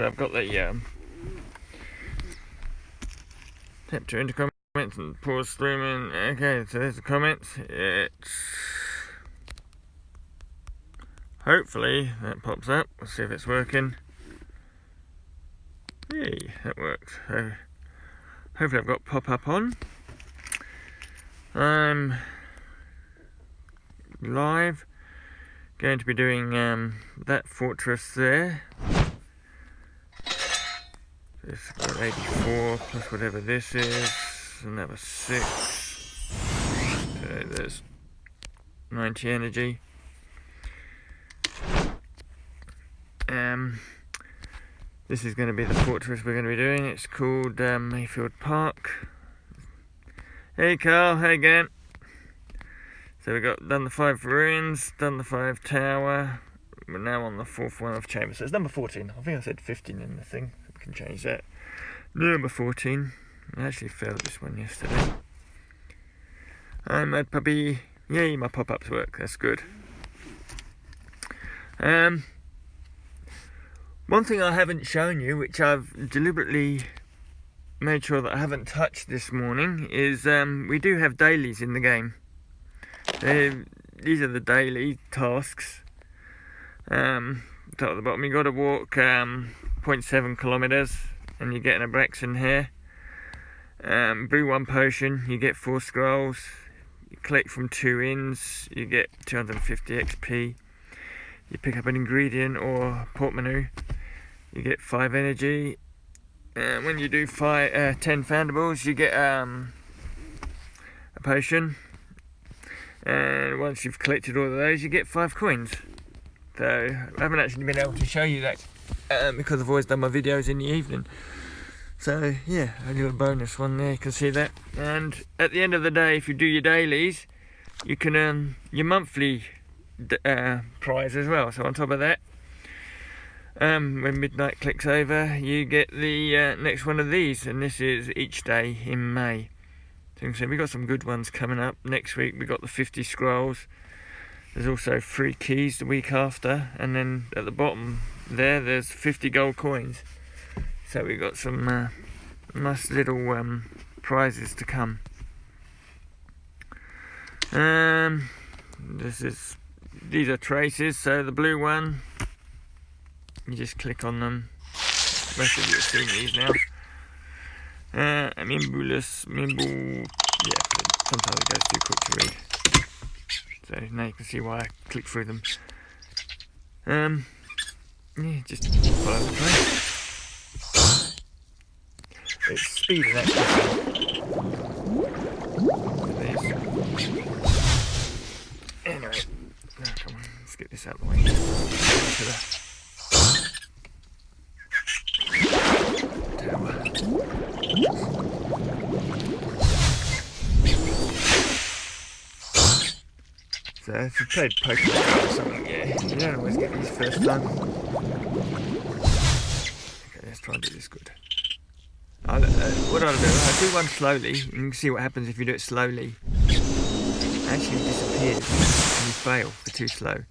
I've got the tap to enter comments and pause streaming. Okay, so there's the comments. It's hopefully that pops up. We'll see if it's working. Yay, that works. So hopefully I've got pop-up on. I'm live. Going to be doing that fortress there. This got 84 plus whatever this is, another 6. So there's 90 energy. This is going to be the fortress we're going to be doing. It's called Mayfield Park. Hey Carl, hey again. So we got done the 5 ruins, done the 5 tower. We're now on the 4th one of chamber. So it's number 14. I think I said 15 in the thing. We can change that. Number 14. I actually failed this one yesterday. I'm Mad Puppy. Yay, my pop-ups work. That's good. One thing I haven't shown you, which I've deliberately made sure that I haven't touched this morning, is we do have dailies in the game. These are the daily tasks. Top at the bottom, you got to walk 0.7 kilometers, and you get an Abraxan here. Brew 1 potion, you get 4 scrolls. You collect from 2 inns, you get 250 XP. You pick up an ingredient or portmanteau, you get 5 energy. When you do 10 foundables, you get a potion. And once you've collected all of those, you get 5 coins. So I haven't actually been able to show you that because I've always done my videos in the evening. So yeah, a little bonus one there, you can see that. And at the end of the day, if you do your dailies, you can earn your monthly prize as well. So on top of that, when midnight clicks over, you get the next one of these, and this is each day in May. So you can see we've got some good ones coming up. Next week we got the 50 scrolls. There's also 3 keys the week after, and then at the bottom there's 50 gold coins. So we've got some nice little prizes to come. These are traces. So the blue one, you just click on them. Most of you have seen these now. Mimbulus, yeah, sometimes it goes too quick to read. So now you can see why I click through them. Yeah, just follow the trace. It's speed and accuracy. Anyway, come on, let's get this out of the way. So if you've played Pokemon or something, yeah, you don't always get these first time. Okay, let's try and do this good. What I'll do one slowly, and you can see what happens if you do it slowly. It actually disappears and you fail for too slow.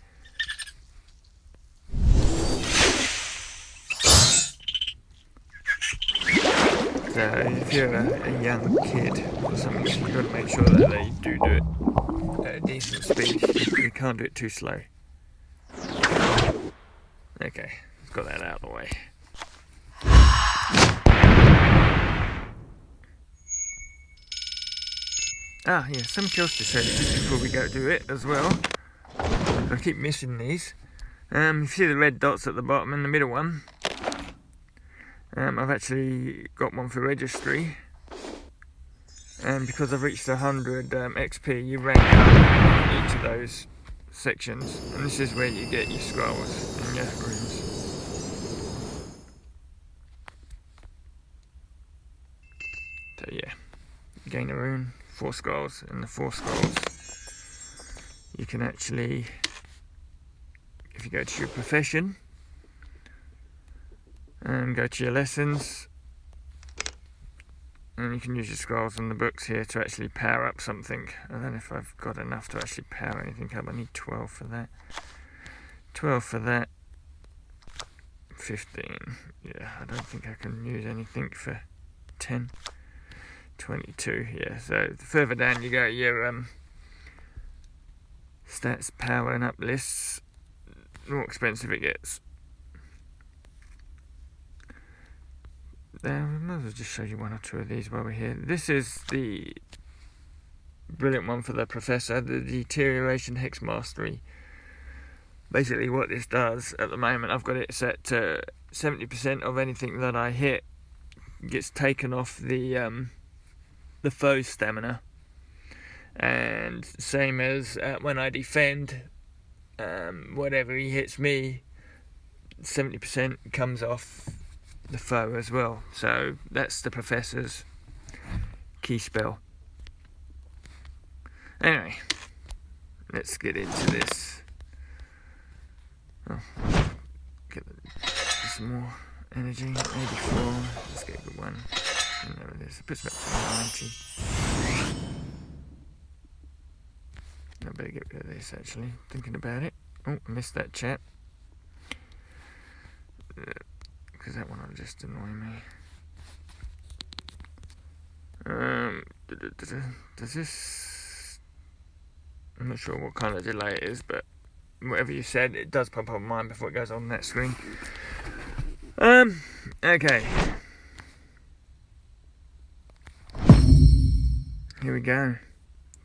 So if you're a young kid or something, you've got to make sure that they do it at a decent speed. You can't do it too slow. Okay, let's got that out of the way. Ah, yeah, something else to show you just before we go do it as well. I keep missing these. You see the red dots at the bottom and the middle one. I've actually got one for registry. And because I've reached 100 XP, you rank up in each of those sections. And this is where you get your scrolls and your runes. So yeah, you gain a rune. 4 scrolls, and the 4 scrolls you can actually, if you go to your profession and go to your lessons, and you can use your scrolls and the books here to actually power up something. I don't know if I've got enough to actually power anything up. I need 12 for that, 12 for that, 15. Yeah, I don't think I can use anything for 10. 22, yeah. So the further down you go, your stats, power and up lists, the more expensive it gets. I might as well just show you one or two of these while we're here. This is the brilliant one for the Professor, the Deterioration Hex Mastery. Basically what this does at the moment, I've got it set to 70% of anything that I hit gets taken off the foe's stamina, and same as when I defend, whatever he hits me, 70% comes off the foe as well. So that's the Professor's key spell. Anyway, let's get into this. Oh, get some more energy. 84. Let's get a good one. And there it is. It puts me up to 90. I better get rid of this, actually. Thinking about it. Oh, I missed that chat. Because that one will just annoy me. Does this... I'm not sure what kind of delay it is, but whatever you said, it does pop up on mine before it goes on that screen. Okay. Here we go.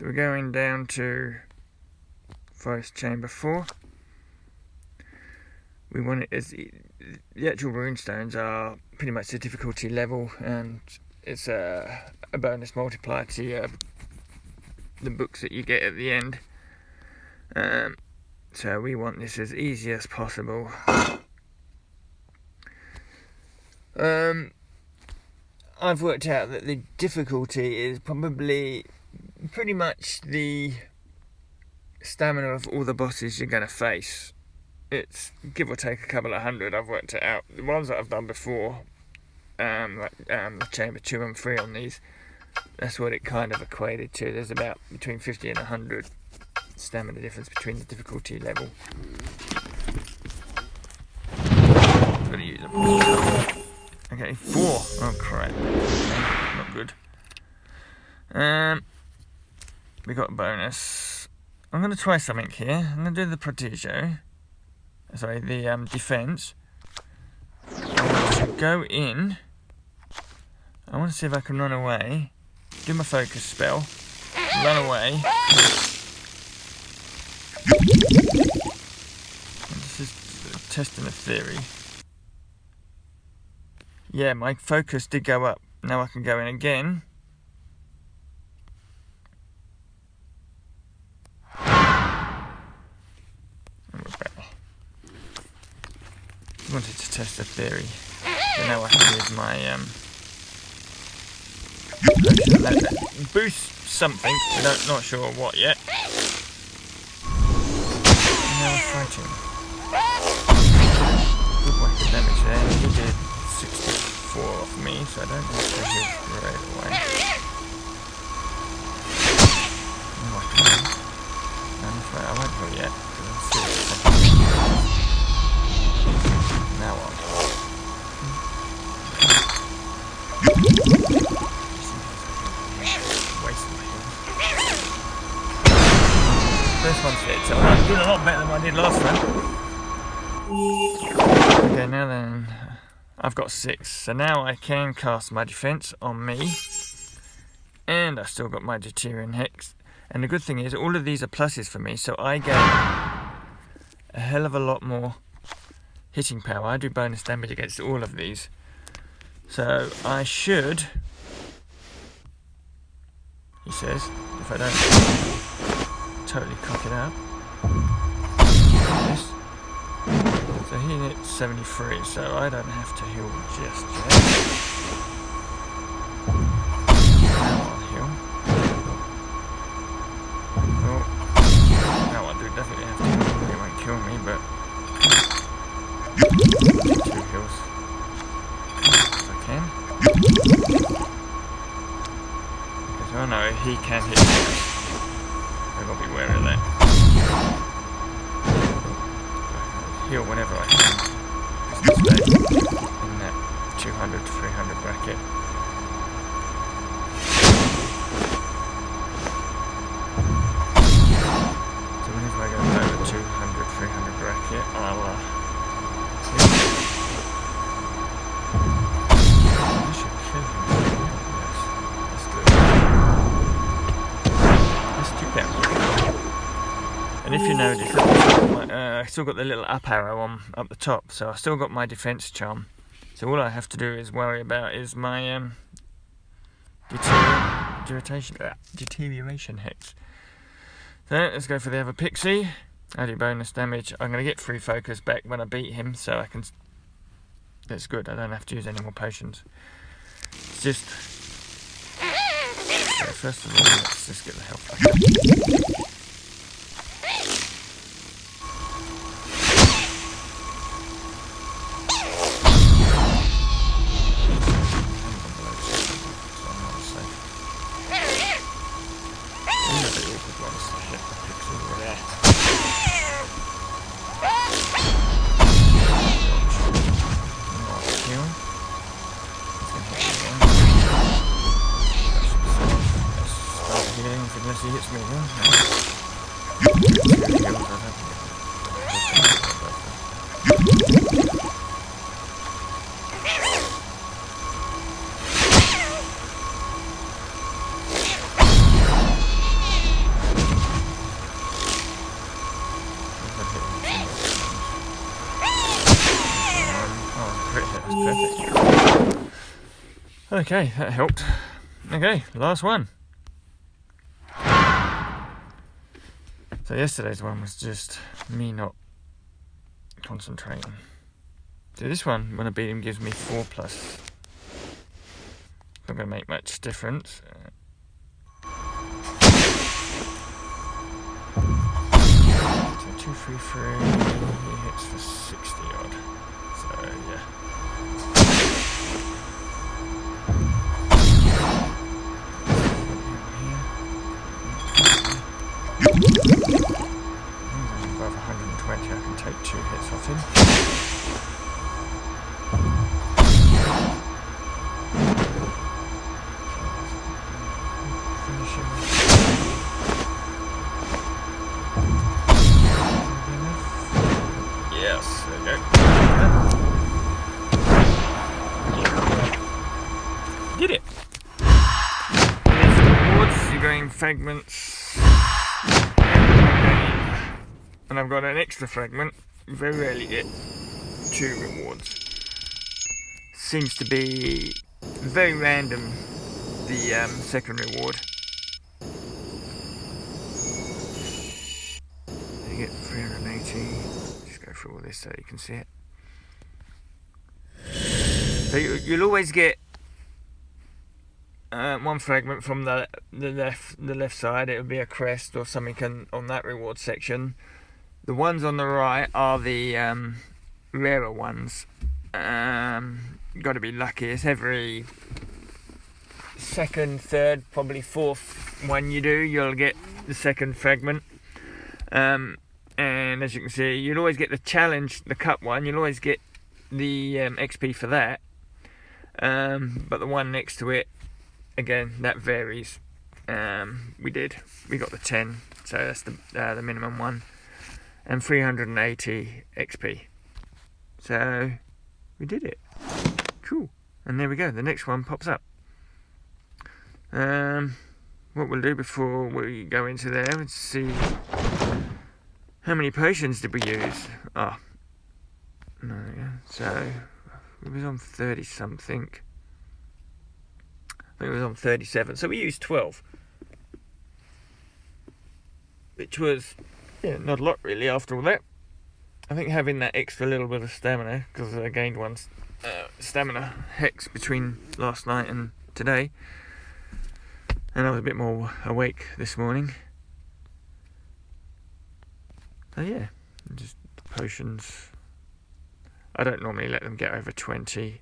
We're going down to Forest Chamber 4. We want it as the actual runestones are pretty much the difficulty level, and it's a bonus multiplier to the books that you get at the end. So we want this as easy as possible. I've worked out that the difficulty is probably pretty much the stamina of all the bosses you're going to face. It's give or take a couple of hundred. I've worked it out. The ones that I've done before, like Chamber 2 and 3 on these, that's what it kind of equated to. There's about between 50 and 100 stamina difference between the difficulty level. Gotta use them. Okay, 4. Oh crap. Okay, not good. We got a bonus. I'm gonna try something here. I'm gonna do the Protegio. Sorry, the defense. I want to go in. I want to see if I can run away. Do my focus spell. Run away. This is testing a theory. Yeah, my focus did go up. Now I can go in again. Wanted to test the theory. So now I can use my potion. Boost something. Not sure what yet. Now we're fighting. Good whack of damage there. He did 64 off me, so I don't have to heal straight away. I won't heal yet, because I'm still now on. First one's hit, so I'm doing a lot better than I did last time. Okay, now then, I've got 6, so now I can cast my defense on me, and I've still got my Deterioration Hex. And the good thing is, all of these are pluses for me, so I get a hell of a lot more hitting power. I do bonus damage against all of these, so I should, he says, if I don't totally cock it out. Yes. So he hit 73, so I don't have to heal just yet. Now I'll heal. Oh, now I do definitely have to heal. He won't kill me, but 2 heals if I can. Because I know he can hit me. I've got to be wary of that. Heal whenever I can. 200 to 300 bracket. So whenever I go below the 200, 300 bracket, I'll I should kill him. Yes, let's do it. Let's do that. And if you notice, I still got the little up arrow on up the top, so I still got my defense charm. So all I have to do is worry about is my deterioration hex. So let's go for the other pixie. I do bonus damage. I'm going to get free focus back when I beat him, so I can. That's good. I don't have to use any more potions. It's just. So first of all, let's just get the health back up. Unless he hits me again. Okay, that helped. Okay, last one. So yesterday's one was just me not concentrating. So this one, when I beat him, gives me 4+. Not going to make much difference. So 2, 3, 3. He hits for 60 odd. So yeah. Above 120, I can take 2 hits off him. Finish him. Yes, there you go. Did it. There's the rewards. You're going fragments. And I've got an extra fragment. Very rarely get 2 rewards. Seems to be very random, the second reward. You get 380. Just go through all this so you can see it. So you'll always get one fragment from the left side. It would be a crest or something on that reward section. The ones on the right are the rarer ones. Got to be lucky. It's every second, third, probably fourth one you do, you'll get the second fragment. And as you can see, you'll always get the challenge, the cup one. You'll always get the XP for that. But the one next to it, again, that varies. We got the 10, so that's the minimum one. And 380 XP. So we did it. Cool. And there we go. The next one pops up. What we'll do before we go into there, let's see how many potions did we use. Oh, no, yeah. So it was on 30 something. I think it was on 37. So we used 12, which was. Yeah, not a lot really after all that. I think having that extra little bit of stamina, because I gained one stamina hex between last night and today, and I was a bit more awake this morning. So yeah, just potions. I don't normally let them get over 20.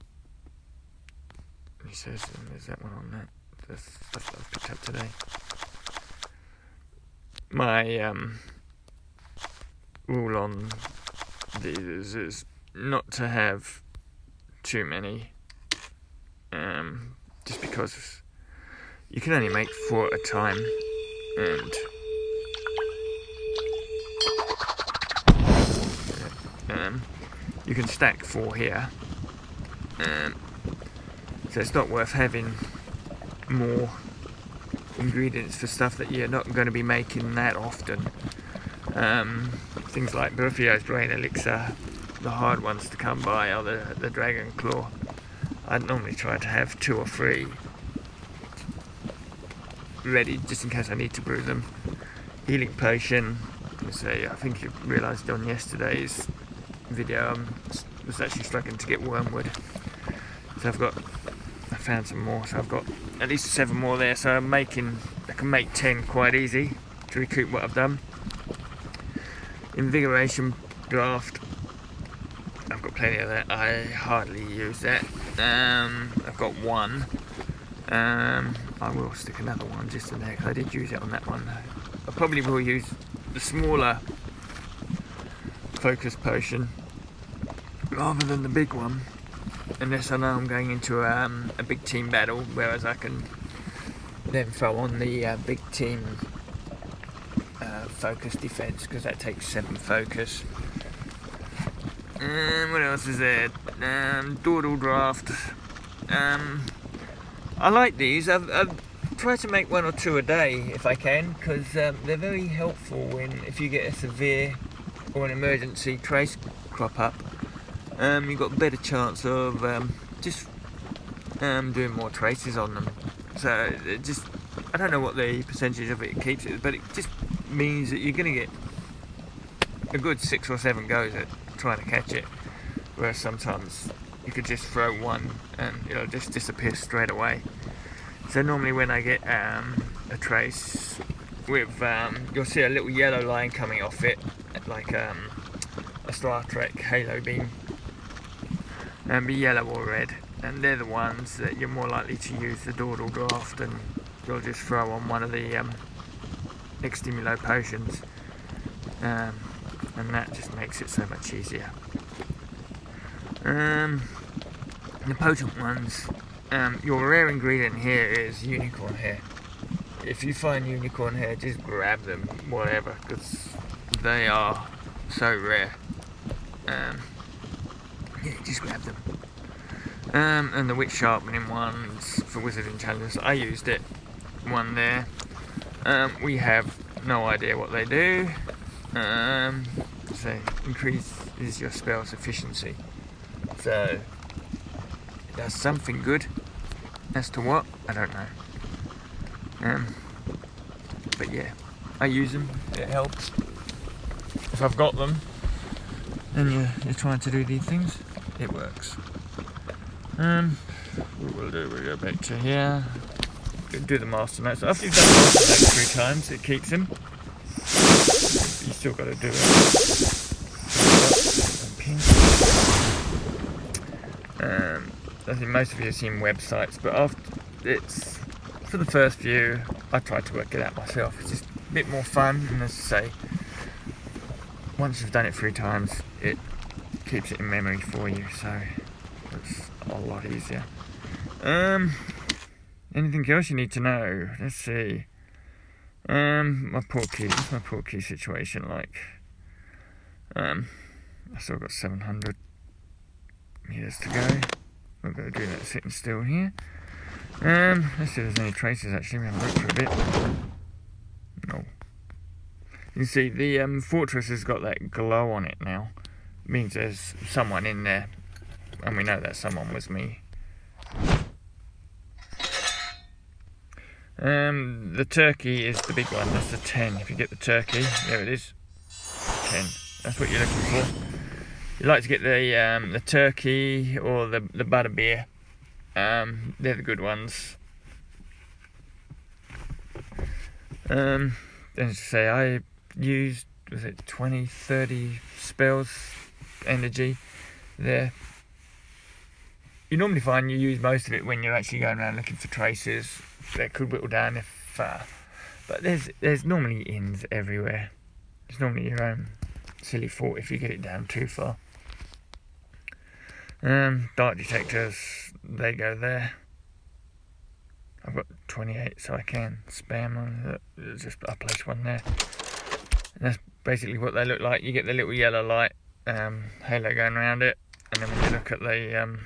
He says, there's that one on that. The stuff that I've picked up today. My rule on these is not to have too many just because you can only make 4 at a time, and you can stack 4 here, so it's not worth having more ingredients for stuff that you're not going to be making that often. Things like Burfio's Brain Elixir, the hard ones to come by are the Dragon Claw. I'd normally try to have 2 or 3 ready just in case I need to brew them. Healing Potion, so I think you realised on yesterday's video I was actually struggling to get wormwood, so I found some more, so I've got at least 7 more there, so I can make 10 quite easy to recoup what I've done. Invigoration Draft, I've got plenty of that. I hardly use that. I've got 1. I will stick another one just in there because I did use it on that one. I probably will use the smaller focus potion rather than the big one, unless I know I'm going into a big team battle, whereas I can then throw on the big team focus defense, because that takes 7 focus. What else is there? Dawdle Draft. I like these. I've tried to make 1 or 2 a day if I can, because they're very helpful if you get a severe or an emergency trace crop up. You've got a better chance of just doing more traces on them. So I don't know what the percentage of it keeps it, but it just means that you're going to get a good 6 or 7 goes at trying to catch it, whereas sometimes you could just throw 1 and it'll just disappear straight away. So normally when I get a trace with, you'll see a little yellow line coming off it, like a Star Trek halo beam, and be yellow or red, and they're the ones that you're more likely to use the Dawdle Draft, and you'll just throw on one of the Extimulo potions, and that just makes it so much easier. The potent ones, your rare ingredient here is unicorn hair. If you find unicorn hair, just grab them, whatever, because they are so rare. Yeah, just grab them. And the witch sharpening ones for wizarding challenges, I used it, 1 there. We have no idea what they do. So increases your spell's efficiency. So it does something good. As to what, I don't know. But yeah, I use them. It helps. If I've got them, and you're trying to do these things, it works. What we'll do, we'll go back to here. Do the master notes. After you've done the master notes 3 times, it keeps them. But you still got to do it. I think most of you have seen websites, but it's for the first few, I tried to work it out myself. It's just a bit more fun, and as I say, once you've done it 3 times, it keeps it in memory for you, so it's a lot easier. Anything else you need to know? Let's see. My portkey. What's my portkey situation like? I still got 700 meters to go. We're going to do that sitting still here. Let's see if there's any traces actually. We haven't looked for a bit. No. You can see the fortress has got that glow on it now. It means there's someone in there, and we know that someone was me. The turkey is the big one. That's the 10. If you get the turkey, there it is. 10. That's what you're looking for. You like to get the turkey or the butterbeer. They're the good ones. As I say, I used, was it 20, 30 spells energy there. You normally find you use most of it when you're actually going around looking for traces. They could whittle down if, but there's normally inns everywhere. It's normally your own silly fault if you get it down too far. Dark detectors, they go there. I've got 28, so I can spam on. Just I place one there, and that's basically what they look like. You get the little yellow light halo going around it, and then when you look at the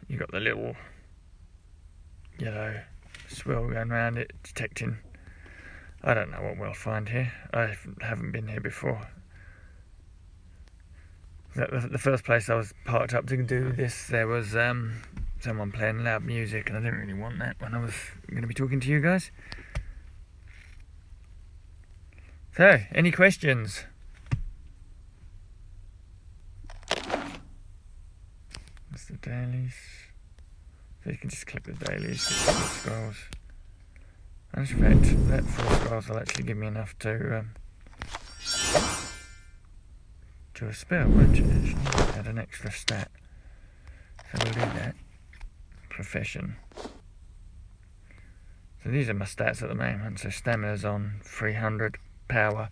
you got the little yellow swirl going around it, detecting. I don't know what we'll find here. I haven't been here before. The first place I was parked up to do this, there was someone playing loud music, and I didn't really want that when I was going to be talking to you guys. So, any questions? That's the dailies. So you can just click the dailies, get the scrolls. And in fact, that 4 scrolls will actually give me enough to a spell, won't it? Actually, add an extra stat. So we'll do that. Profession. So these are my stats at the moment. So stamina's on 300. Power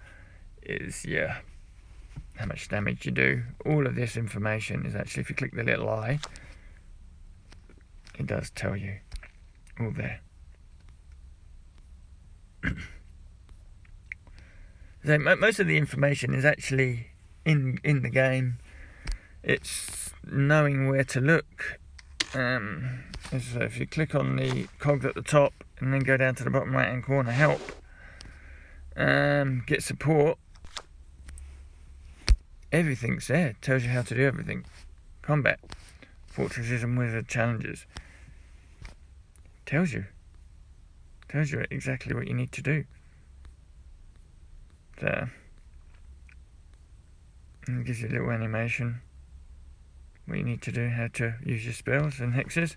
is how much damage you do. All of this information is actually, if you click the little eye, it does tell you all there. So most of the information is actually in the game. It's knowing where to look. So if you click on the cogs at the top and then go down to the bottom right hand corner, help, get support, everything's there. It tells you how to do everything. Combat, fortresses and wizard challenges. Tells you exactly what you need to do. So, and it gives you a little animation, what you need to do, how to use your spells and hexes,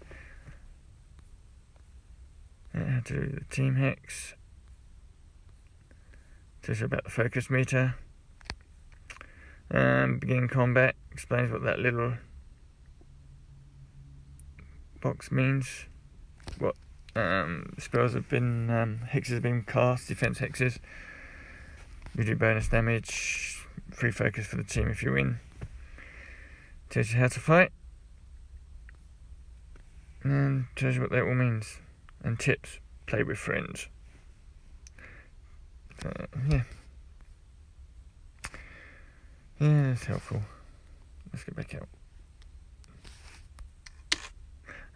and how to do the team hex. Tells you about the focus meter. Begin combat, explains what that little box means, what spells have been, hexes have been cast, defense hexes. You do bonus damage, free focus for the team if you win. Tells you how to fight, and tells you what that all means. And tips, play with friends. Yeah, it's helpful. Let's get back out.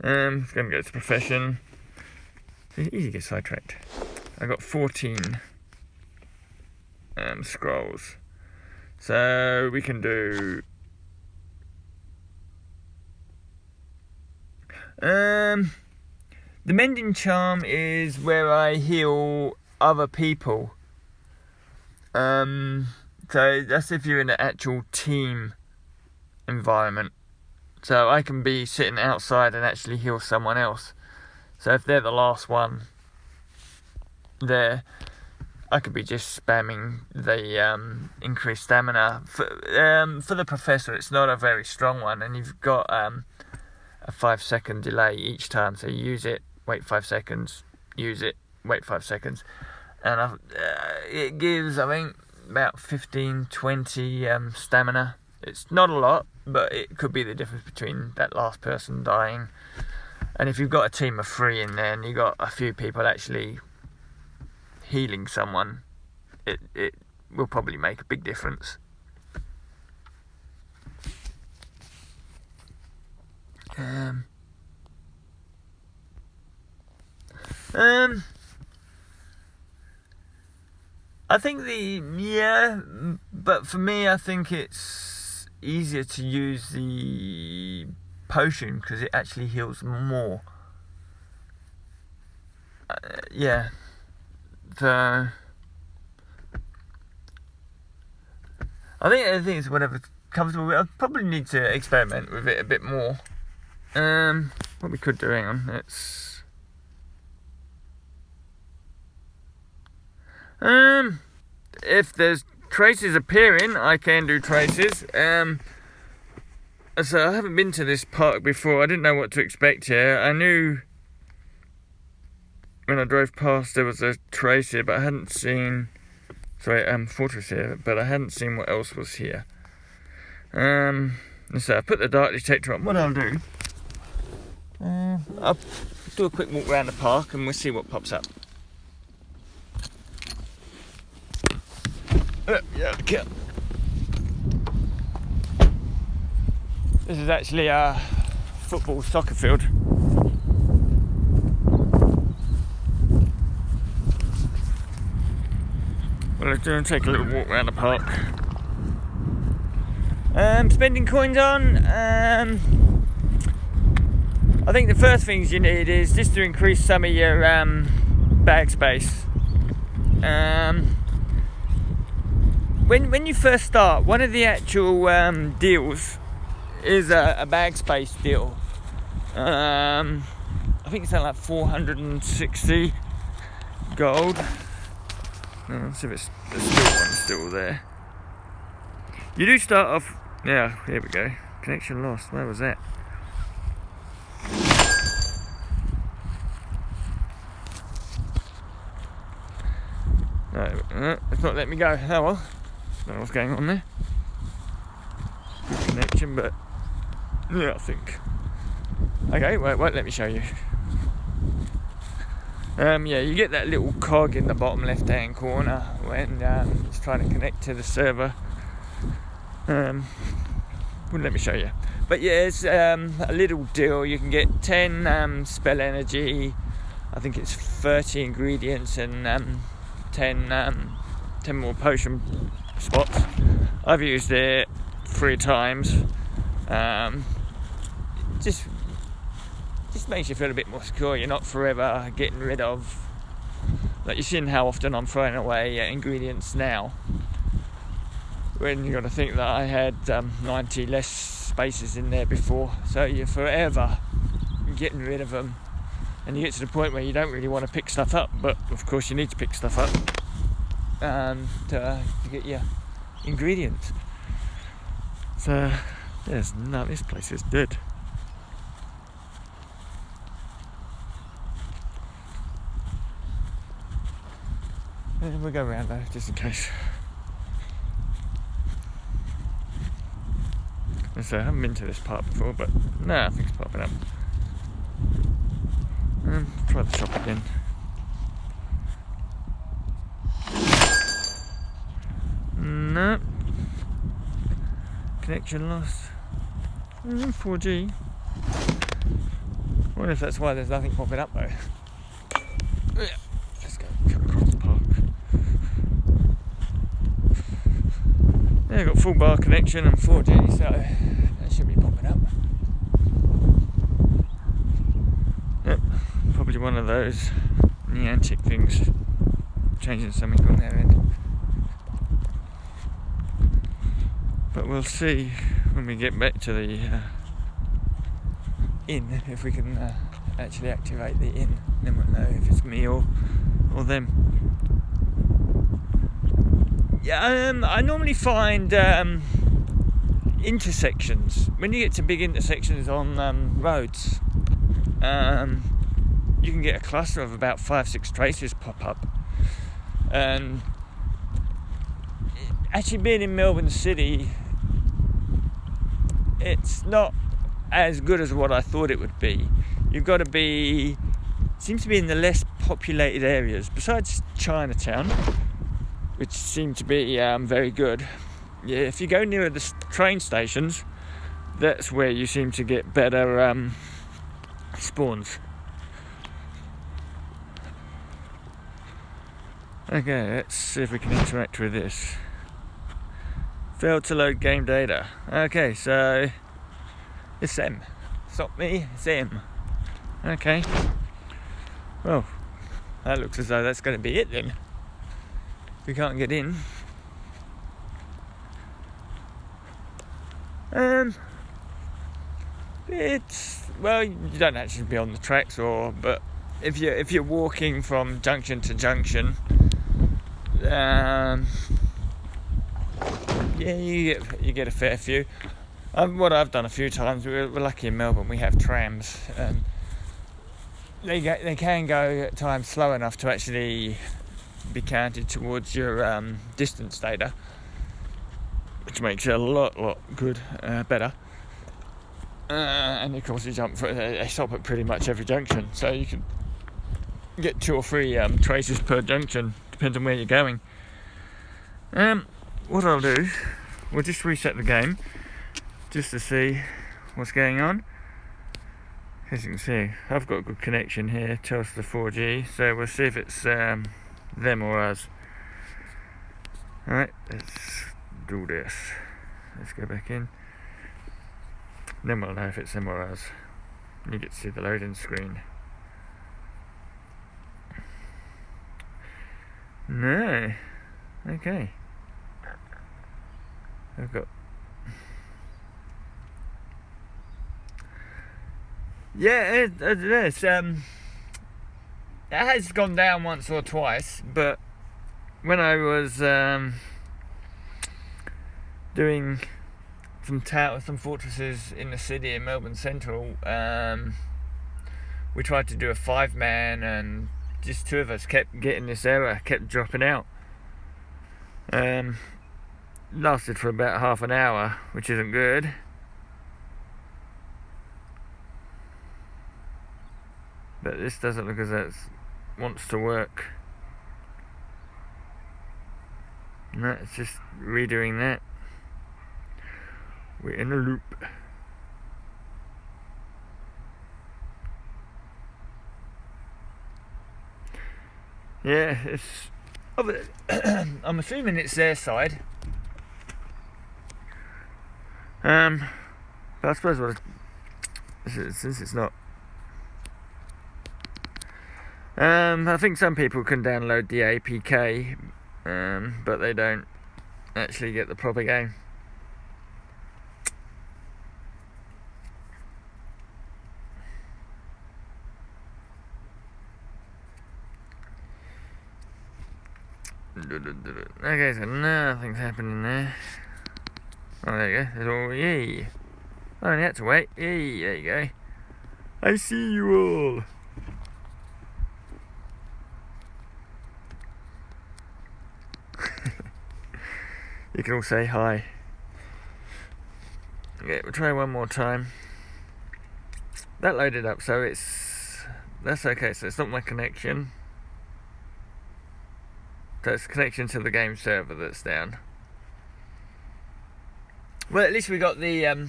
It's going to go to profession. It's easy to get sidetracked. I got 14 scrolls, so we can do the mending charm is where I heal other people. So that's if you're in an actual team environment. So I can be sitting outside and actually heal someone else. So if they're the last one there, I could be just spamming the increased stamina. For the professor, it's not a very strong one, and you've got a 5-second delay each time. So you use it, wait 5 seconds, use it, wait 5 seconds. And it gives, I think, about 15-20 stamina. It's not a lot, but it could be the difference between that last person dying. And if you've got a team of 3 in there and you've got a few people actually healing someone, it will probably make a big difference. I think but for me, I think it's easier to use the potion because it actually heals more. So I think it's whatever's comfortable with. I probably need to experiment with it a bit more. What we could do, hang on, if there's traces appearing, I can do traces. So I haven't been to this park before. I didn't know what to expect here. I knew when I drove past there was a trace here, but I hadn't seen fortress here, but I hadn't seen what else was here. So I put the dark detector on. What I'll do, I'll do a quick walk around the park and we'll see what pops up. Yeah, okay. This is actually a football soccer field. Well, let's go and take a little walk around the park. Spending coins on. I think the first things you need is just to increase some of your bag space. When you first start, one of the actual deals is a bag space deal. I think it's like 460 gold. Let's see if it's still there. You do start off. Yeah, here we go. Connection lost. Where was that? No, it's not letting me go. Oh well. Don't know what's going on there. Good connection, but yeah, I think. Okay, wait, let me show you. Yeah, you get that little cog in the bottom left-hand corner when it's trying to connect to the server. Well, let me show you. But yeah, it's a little deal. You can get 10 spell energy. I think it's 30 ingredients and 10 more potion spots. I've used it 3 times. Just makes you feel a bit more secure. You're not forever getting rid of, like, you've seen how often I'm throwing away ingredients now, when you got to think that I had 90 less spaces in there before, so you're forever getting rid of them, and you get to the point where you don't really want to pick stuff up, but of course you need to pick stuff up to get your ingredients. So this place is dead. We'll go around though, just in case. So I haven't been to this part before, but no, I think it's popping up. Try the shop again. No. Connection lost. 4G. I wonder if that's why there's nothing popping up though. Let's go across the park. Yeah, got full bar connection and 4G, so that should be popping up. Yep, probably one of those Niantic things, changing something on their end. But we'll see when we get back to the inn, if we can actually activate the inn. Then we'll know if it's me or them. Yeah, I normally find intersections, when you get to big intersections on roads, you can get a cluster of about 5-6 traces pop up. And actually, being in Melbourne City, it's not as good as what I thought it would be. You've got to be, seems to be in the less populated areas, besides Chinatown, which seem to be very good. Yeah, if you go near the train stations, that's where you seem to get better spawns. Okay, let's see if we can interact with this. Failed to load game data. Okay, so it's them. Stop me, it's them. Okay. Well, that looks as though that's going to be it then. We can't get in. It's, well, you don't actually be on the tracks, but if you're walking from junction to junction, yeah, you get a fair few. What I've done a few times, we're lucky in Melbourne, we have trams, and they can go at times slow enough to actually be counted towards your distance data, which makes it a lot good, better. and of course they stop at pretty much every junction, so you can get 2 or 3 traces per junction, depends on where you're going. What I'll do, we'll just reset the game just to see what's going on. As you can see, I've got a good connection here, Telstra 4G, so we'll see if it's them or us. Alright, let's do this. Let's go back in. Then we'll know if it's them or us. You get to see the loading screen. No. Okay. I've got... Yeah, it has gone down once or twice, but when I was doing some fortresses in the city in Melbourne Central, we tried to do a 5-man, and just 2 of us kept getting this error, kept dropping out. Lasted for about half an hour, which isn't good. But this doesn't look as though it wants to work. No, it's just redoing that. We're in a loop. Yeah, it's... I'm assuming it's their side. But I suppose since it's not... I think some people can download the APK, but they don't actually get the proper game. Okay, so nothing's happening there. Oh, there you go. There's all... Yay! I only had to wait. Yay, there you go. I see you all. You can all say hi. Okay, we'll try one more time. That loaded up, so that's okay. So it's not my connection. So it's a connection to the game server that's down. Well, at least we got the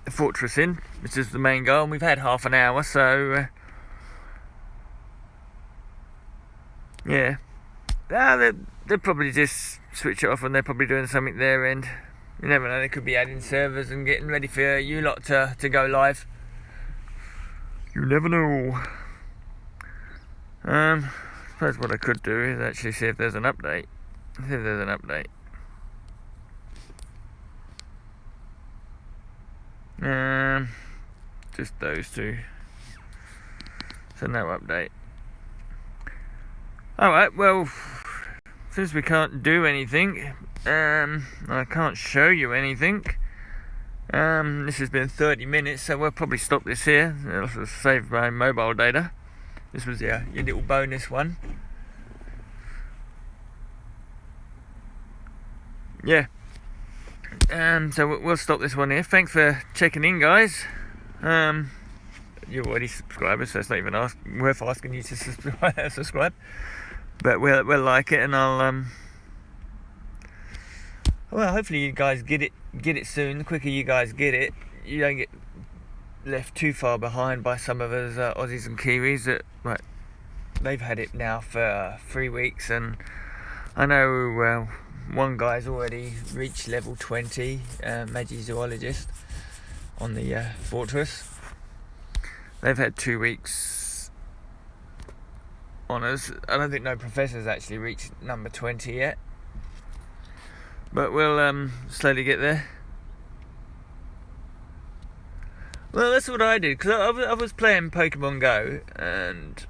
fortress in, which is the main goal, and we've had half an hour, so yeah. They'll probably just switch it off, and they're probably doing something their end. You never know, they could be adding servers and getting ready for you lot to go live. You never know. I suppose what I could do is actually see if there's an update. See if there's an update. Just those 2. So no update. Alright, well, since we can't do anything, I can't show you anything, this has been 30 minutes, so we'll probably stop this here. It'll save my mobile data. This was your little bonus one. Yeah. So we'll stop this one here. Thanks for checking in, guys. You're already subscribers, so it's not even worth asking you to subscribe. But we'll like it, and I'll well, hopefully you guys get it soon. The quicker you guys get it, you don't get left too far behind by some of us Aussies and Kiwis that, right, they've had it now for 3 weeks, and I know one guy's already reached level 20, Magizoologist, on the Fortress. They've had 2 weeks on us. I don't think no professor's actually reached number 20 yet, but we'll slowly get there. Well, that's what I did, because I was playing Pokemon Go, and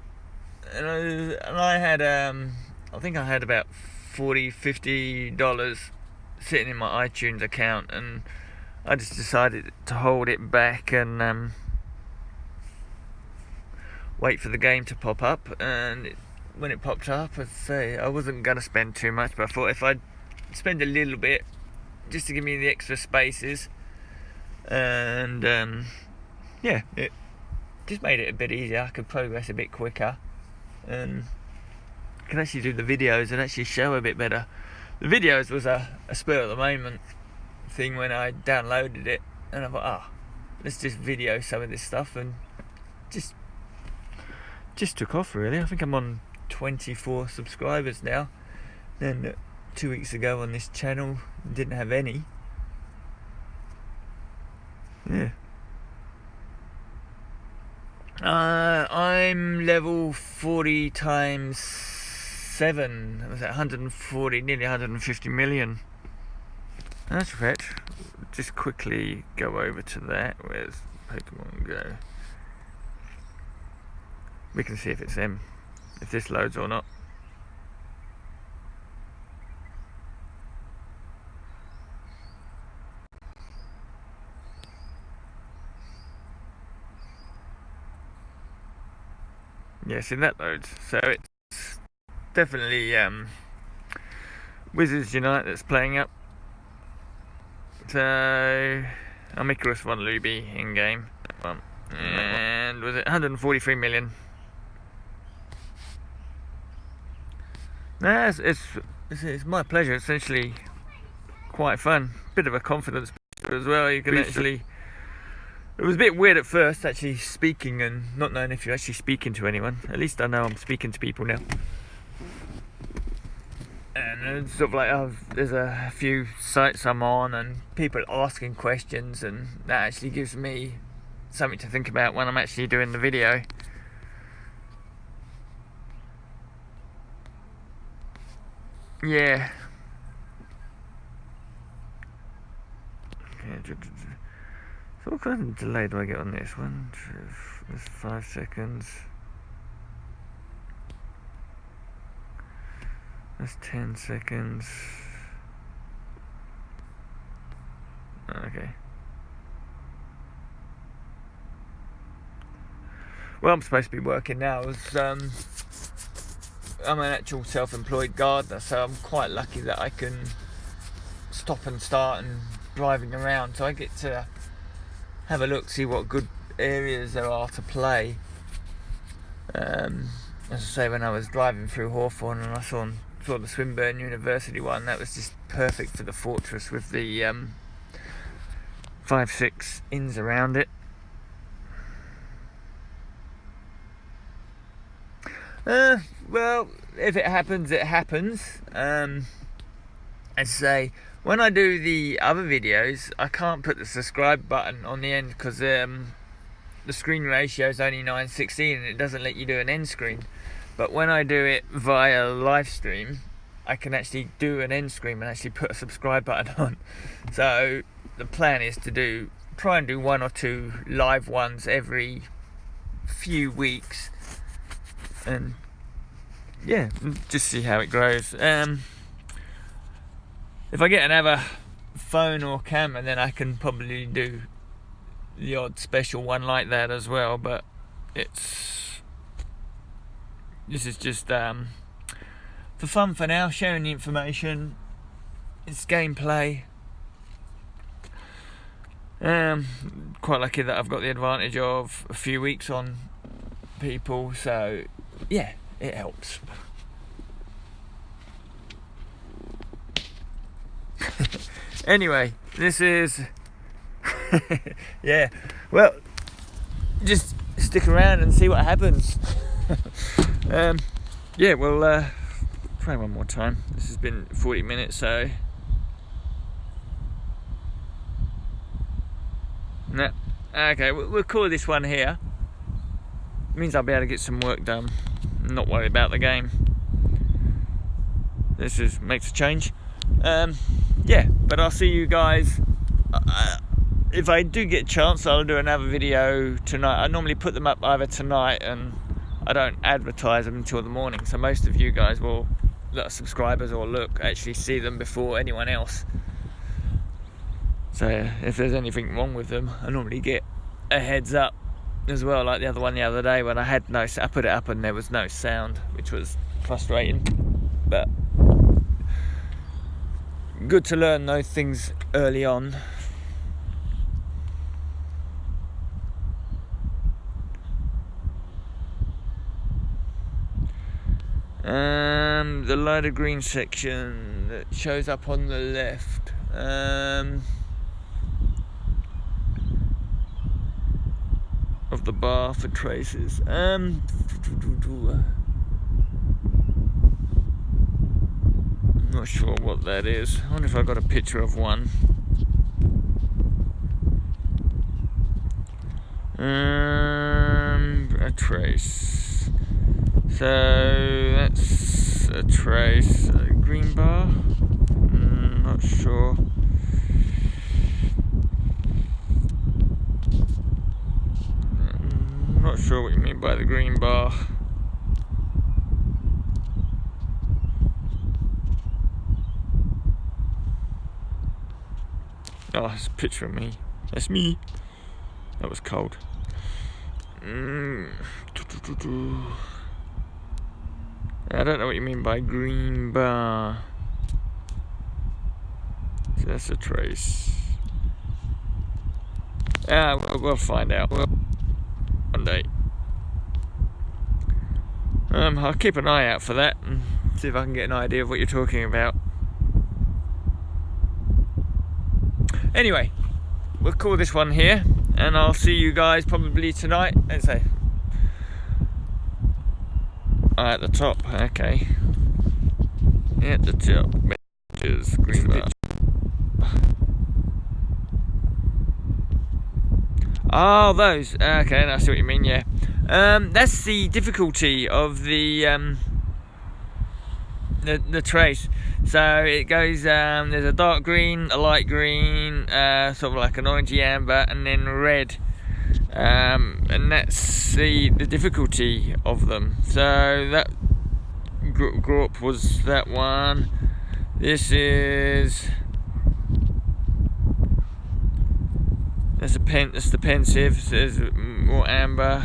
I had I think I had about $40-50 sitting in my iTunes account, and I just decided to hold it back and wait for the game to pop up. And when it popped up, I'd say I wasn't going to spend too much, but I thought if I'd spend a little bit just to give me the extra spaces, and yeah, it just made it a bit easier. I could progress a bit quicker, and could actually do the videos and actually show a bit better. The videos was a spur of the moment thing when I downloaded it, and I thought, let's just video some of this stuff, and just took off really. I think I'm on 24 subscribers now. Then 2 weeks ago on this channel didn't have any. Yeah. I'm level 40 times 7. Was that 140, nearly 150 million? That's right. Just quickly go over to that. Where's Pokemon Go? We can see if it's them, if this loads or not. Yeah, see that loads. So it's definitely Wizards Unite that's playing up. So Icarus won Luby in game, and was it 143 million? No, it's my pleasure. It's actually quite fun. Bit of a confidence booster as well. You can actually. It was a bit weird at first, actually speaking and not knowing if you're actually speaking to anyone. At least I know I'm speaking to people now. And it's sort of like, there's a few sites I'm on and people asking questions, and that actually gives me something to think about when I'm actually doing the video. Yeah. So what kind of delay do I get on this one? That's 5 seconds. That's 10 seconds. Okay. Well, I'm supposed to be working now. I'm an actual self-employed gardener, so I'm quite lucky that I can stop and start and driving around, so I get to have a look, see what good areas there are to play. As I say, when I was driving through Hawthorne and I saw the Swinburne University one, that was just perfect for the fortress with the 5-6 inns around it. Well, if it happens, it happens. As I say, when I do the other videos, I can't put the subscribe button on the end because the screen ratio is only 9:16 and it doesn't let you do an end screen. But when I do it via live stream, I can actually do an end screen and actually put a subscribe button on. So the plan is to try and do 1 or 2 live ones every few weeks, and yeah, just see how it grows. If I get another phone or camera, then I can probably do the odd special one like that as well, but this is just for fun for now, sharing the information. It's gameplay. Quite lucky that I've got the advantage of a few weeks on people, so yeah, it helps. Anyway, this is yeah, well, just stick around and see what happens. Yeah, we'll try one more time. This has been 40 minutes, so no, okay, we'll call this one here. It means I'll be able to get some work done, not worry about the game. This makes a change. Yeah, but I'll see you guys. If I do get a chance, I'll do another video tonight. I normally put them up either tonight, and I don't advertise them until the morning, so most of you guys will, that are subscribers or actually see them before anyone else. So if there's anything wrong with them, I normally get a heads up as well, like the other one the other day when I put it up and there was no sound, which was frustrating, but good to learn those things early on. The lighter green section that shows up on the left. Of the bar for traces. I'm not sure what that is. I wonder if I got a picture of one. A trace. So that's a trace. A green bar? Not sure. Not sure what you mean by the green bar. Oh, it's a picture of me. That's me. That was cold. I don't know what you mean by green bar. So that's a trace. We'll find out one day. I'll keep an eye out for that and see if I can get an idea of what you're talking about. Anyway, we'll call this one here, and I'll see you guys probably tonight. Let's say at the top. Okay, at the top, is green bar. Oh, those. Okay, I see what you mean. Yeah, that's the difficulty of the trace. So it goes. There's a dark green, a light green, sort of like an orangey amber, and then red. And that's the difficulty of them. So that group was that one. This is. That's the pensive. There's more amber.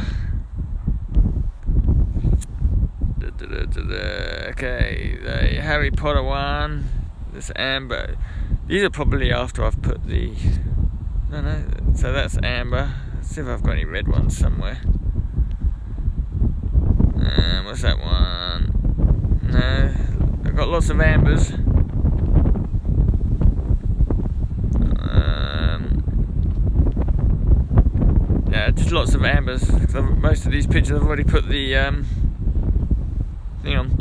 Okay, the Harry Potter one. This amber. These are probably after I've put the. No. So that's amber. Let's see if I've got any red ones somewhere. What's that one? No, I've got lots of ambers. Yeah, just lots of ambers. Most of these pictures I've already put the thing on.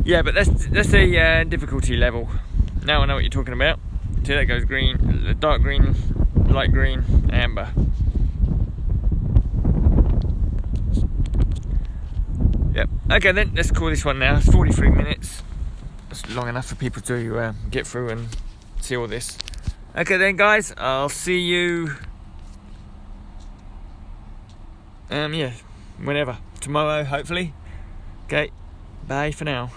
Yeah, but that's the difficulty level. Now I know what you're talking about. See, that goes green, dark green, light green, amber. Yep. Okay then, let's call this one now. It's 43 minutes. That's long enough for people to get through and see all this. Okay then, guys. I'll see you. Yeah, whenever. Tomorrow, hopefully. Okay. Bye for now.